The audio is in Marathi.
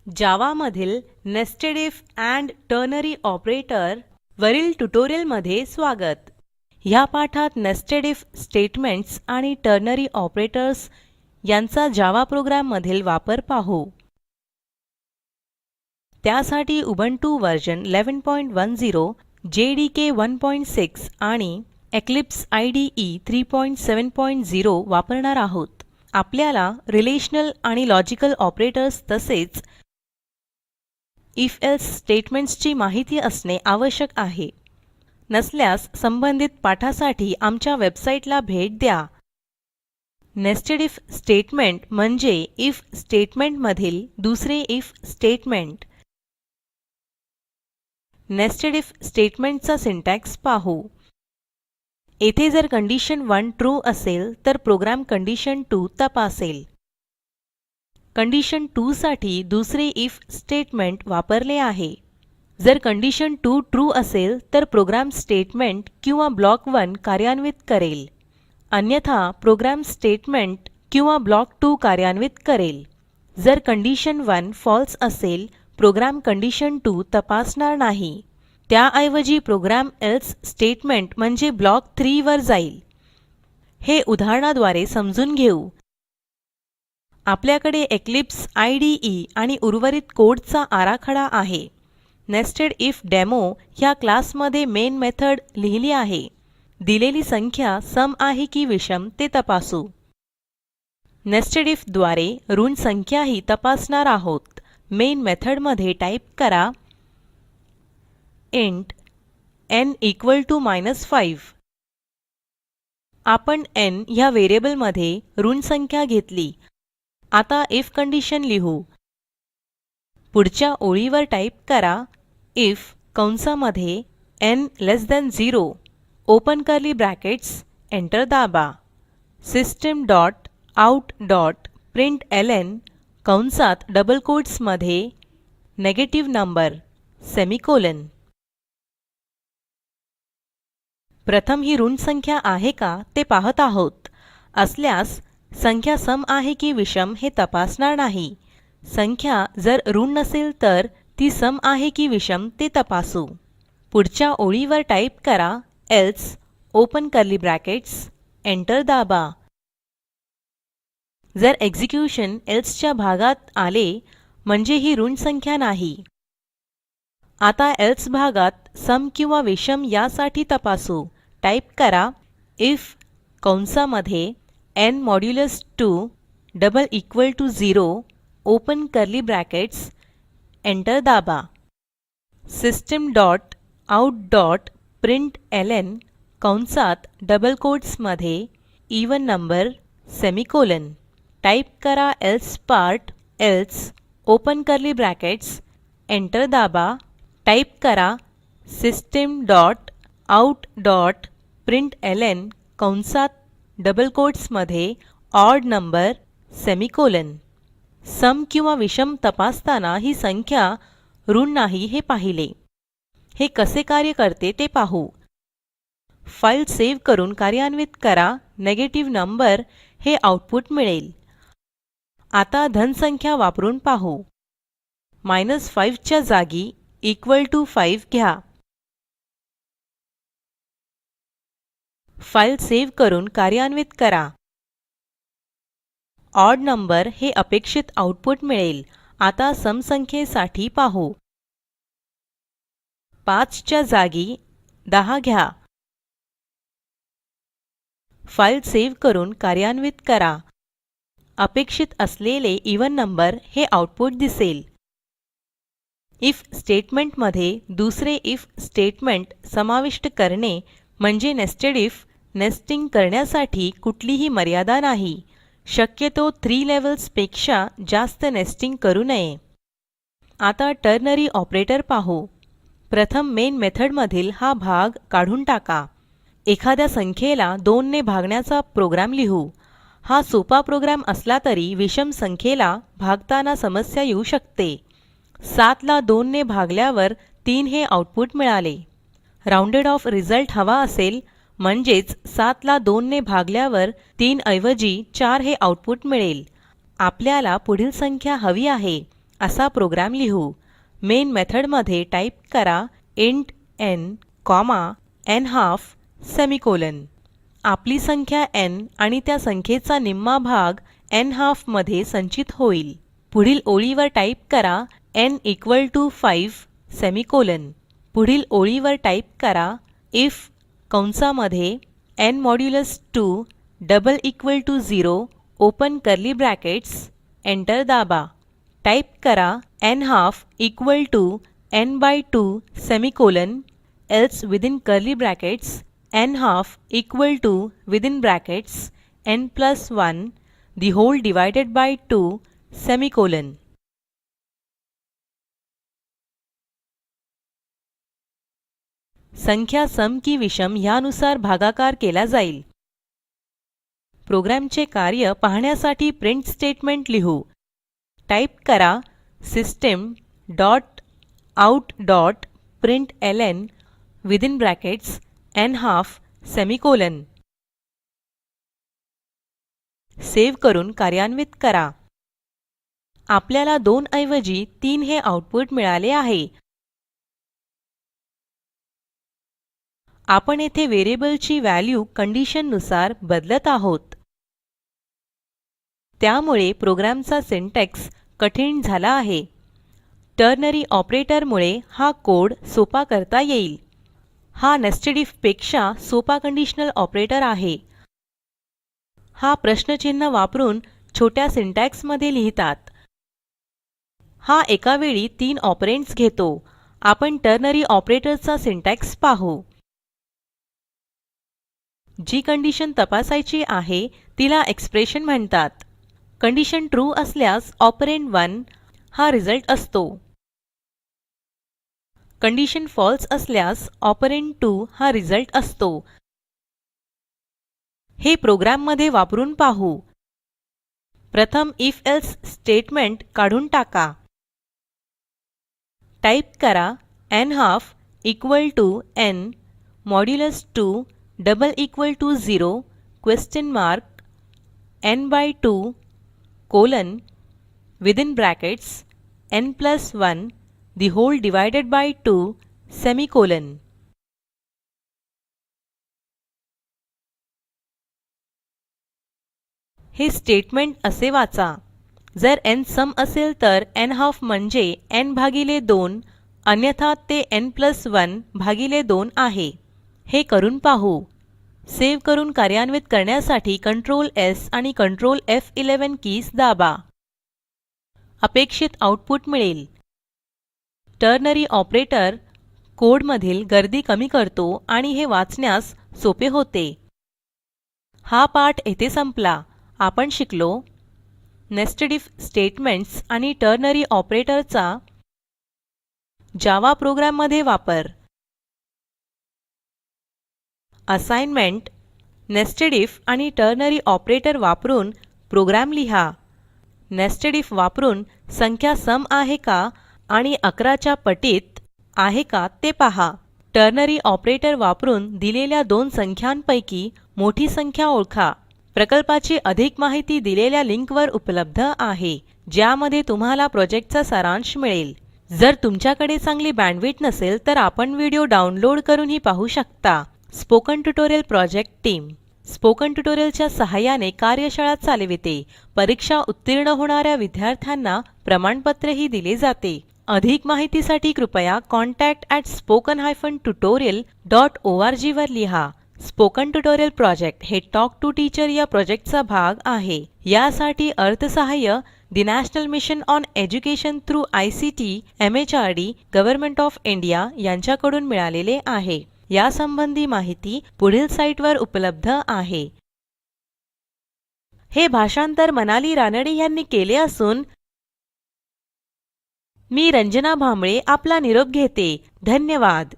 जावामधील nested if and ternary operator वरील ट्युटोरियलमध्ये स्वागत. ह्या पाठात नेस्टेड इफ स्टेटमेंट्स आणि टर्नरी ऑपरेटर्स यांचा जावा प्रोग्राम मधील वापर पाहू. त्यासाठी उबुंटू वर्जन 1110, JDK 1.6 आणि Eclipse IDE 3.7.0 वापरणार आहोत. आपल्याला रिलेशनल आणि लॉजिकल ऑपरेटर्स तसेच इफ एल्से स्टेटमेंट्सची माहिती असणे आवश्यक आहे. नसल्यास संबंधित पाठासाठी आमच्या वेबसाईटला भेट द्या. नेस्टेड इफ स्टेटमेंट म्हणजे इफ स्टेटमेंट मधील दुसरे इफ स्टेटमेंट. नेस्टेड इफ स्टेटमेंटचा सिंटॅक्स पाहू. येथे जर कंडिशन 1 ट्रू असेल तर प्रोग्राम कंडिशन 2 तपासेल. कंडिशन 2 साठी दुसरे इफ स्टेटमेंट वापरले आहे. जर कंडिशन 2 ट्रू असेल तर प्रोग्राम स्टेटमेंट किंवा ब्लॉक 1 कार्यान्वित करेल. अन्यथा प्रोग्राम स्टेटमेंट किंवा ब्लॉक 2 कार्यान्वित करेल. जर कंडिशन 1 फॉल्स असेल, प्रोग्राम कंडिशन 2 तपासणार नाही. त्याऐवजी प्रोग्राम एल्से स्टेटमेंट म्हणजे ब्लॉक 3 वर जाईल. हे उदाहरणाद्वारे समजून घेऊ. आपल्याकडे Eclipse IDE आणि उर्वरित कोडचा आराखडा आहे. नेस्टेड इफ डेमो ह्या क्लासमध्ये मेन मेथड लिहिली आहे. दिलेली संख्या सम आहे की विषम ते तपासू. नेस्टेड इफ द्वारे ऋण संख्याही तपासणार आहोत. मेन मेथड मध्ये टाइप करा इंट n इक्वॉल टू -5. आपण n ह्या व्हेरिएबल मध्ये ऋण संख्या घेतली. आता इफ कंडिशन लिहू. पुढच्या ओळीवर टाइप करा इफ कंसामध्ये n less than 0 open curly brackets enter दाबा. System dot out dot println कंसात डबल कोट्स मध्ये नेगेटिव्ह नंबर सेमिकोलॉन. प्रथम ही ऋण संख्या आहे का ते पाहत आहोत. असल्यास संख्या सम आहे की विषम हे तपासणार नाही. संख्या जर ऋण नसेल तर ती सम आहे की विषम ते तपासू. पुढच्या ओळीवर टाइप करा else open curly brackets enter दाबा. जर एक्झिक्युशन एल्से च्या भागात आले म्हणजे ही ऋण संख्या नाही. आता एल्से भागात सम किंवा विषम यासाठी तपासू. टाइप करा इफ कंसामध्ये n modulus 2 double equal to 0 open curly brackets enter दाबा. System dot out dot println कंसात डबल कोट्स मध्ये इवन नंबर सेमिकोलॉन. टाइप करा else part else open curly brackets enter दाबा. टाइप करा system dot out dot println कंसात डबल कोट्स मध्ये ऑड नंबर सेमिकोलॉन. सम किंवा विषम तपासताना ही संख्या ऋण नाही हे पाहिले. हे कसे कार्य करते ते पाहू. फाईल सेव्ह करून कार्यान्वित करा. नेगेटिव्ह नंबर हे आउटपुट मिळेल. आता धन संख्या वापरून पाहू. -5 च्या जागी इक्वॉल टू 5 घ्या. फाईल सेव्ह करून कार्यान्वित करा. ऑड नंबर हे अपेक्षित आउटपुट मिळेल. आता सम संख्येसाठी पाहू. 5 च्या जागी 10 घ्या. फाईल सेव्ह करून कार्यान्वित करा. अपेक्षित असलेले इवन नंबर हे आउटपुट दिसेल. इफ स्टेटमेंट मध्ये दुसरे इफ स्टेटमेंट समाविष्ट करणे म्हणजे नेस्टेड इफ. नेस्टिंग करण्यासाठी कुठलीही मर्यादा नाही. शक्यतो 3 लेव्हल्स पेक्षा जास्त नेस्टिंग करू नये. आता टर्नरी ऑपरेटर पाहू. प्रथम मेन मेथड मधील हा भाग काढून टाका. एखाद्या संख्येला 2 ने भागण्याचा प्रोग्राम लिहू. हा सोपा प्रोग्राम असला तरी विषम संख्येला भागताना समस्या येऊ शकते. 7 ला 2 ने भागल्यावर 3 हे आउटपुट मिळाले. राउंडेड ऑफ रिझल्ट हवा असेल म्हणजेच 7 ला 2 ने भागल्यावर 3 ऐवजी 4 हे आउटपुट मिळेल. आपल्याला पुढील संख्या हवी आहे असा प्रोग्राम लिहू. मेन मेथडमध्ये टाईप करा int n, n half semicolon. आपली संख्या n आणि त्या संख्येचा निम्मा भाग n half मध्ये संचित होईल. पुढील ओळीवर टाईप करा n = 5 सेमिकोलॉन. पुढील ओळीवर टाईप करा इफ कंसामध्ये n modulus 2 =0 open curly brackets. Enter दाबा. टाईप करा n half = n/2 semicolon else within curly brackets n half = within brackets n+1 the whole divided by 2 semicolon. संख्या सम की विषम ह्यानुसार भागाकार केला जाईल. प्रोग्रामचे कार्य पाहण्यासाठी प्रिंट स्टेटमेंट लिहू. टाईप करा system dot out dot println within brackets n half semicolon. Save करून कार्यान्वित करा. आपल्याला 2 ऐवजी 3 हे आउटपुट मिळाले आहे. आपण येथे व्हेरिएबलची व्हॅल्यू कंडिशन नुसार बदलत आहोत. त्यामुळे प्रोग्रामचा सिंटॅक्स कठीण झाला आहे. टर्नरी ऑपरेटरमुळे हा कोड सोपा करता येईल. हा नेस्टेड इफ पेक्षा सोपा कंडिशनल ऑपरेटर आहे. हा प्रश्नचिन्ह वापरून छोट्या सिंटॅक्स मध्ये लिहितात. हा एका वेळी 3 ऑपरंड्स घेतो. आपण टर्नरी ऑपरेटरचा सिंटॅक्स पाहू. जी कंडिशन तपासायची आहे तिला एक्सप्रेशन म्हणतात. कंडिशन ट्रू असल्यास ऑपरंड 1 हा रिझल्ट असतो. कंडिशन फॉल्स असल्यास ऑपरंड 2 हा रिझल्ट असतो. हे प्रोग्राम मध्ये वापरून पाहू. प्रथम if else स्टेटमेंट काढून टाका. टाईप करा n half = n modulus 2 =0 question mark n/2 colon within brackets n+1 the whole divided by 2 semicolon. हे स्टेटमेंट असे वाचा. जर n सम असेल तर n half म्हणजे n भागिले 2 अन्यथा ते n+1 भागिले 2 आहे. हे करून पाहू. सेव्ह करून कार्यान्वित करण्यासाठी Ctrl S आणि Ctrl F11 कीज दाबा. अपेक्षित आउटपुट मिळेल. टर्नरी ऑपरेटर कोडमधील गर्दी कमी करतो आणि हे वाचण्यास सोपे होते. हा पाठ येथे संपला. आपण शिकलो नेस्टेड इफ स्टेटमेंट्स आणि टर्नरी ऑपरेटरचा जावा प्रोग्राम मध्ये वापर. असाइनमेंट नेस्टेड इफ आणि टर्नरी ऑपरेटर वापरून प्रोग्राम लिहा. नेस्टेड इफ वापरून संख्या सम आहे का आणि 11 च्या पटीत आहे का ते पहा. टर्नरी ऑपरेटर वापरून दिलेल्या 2 संख्यांपैकी मोठी संख्या ओळखा. प्रकल्पाची अधिक माहिती दिलेल्या लिंकवर उपलब्ध आहे, ज्यामध्ये तुम्हाला प्रोजेक्टचा सारांश मिळेल. जर तुमच्याकडे चांगली बँडविड्थ नसेल तर आपण व्हिडिओ डाउनलोड करूनही पाहू शकता. Spoken tutorial project team spoken ट्युटोरियलच्या सहाय्याने कार्यशाळा चालविते. परीक्षा उत्तीर्ण होणाऱ्या विद्यार्थ्यांना प्रमाणपत्रही दिले जाते. अधिक माहितीसाठी कृपया contact@spoken-tutorial.org वर लिहा. स्पोकन ट्युटोरियल प्रोजेक्ट हे टॉक टू टीचर या प्रोजेक्टचा भाग आहे. यासाठी अर्थसहाय्य The National Mission on Education through ICT MHRD government of India यांच्याकडून मिळालेले आहे. यासंबंधी माहिती पुढील साईटवर उपलब्ध आहे. हे भाषांतर मनाली रानडे यांनी केले असून मी रंजना भांबळे आपला निरोप घेते. धन्यवाद.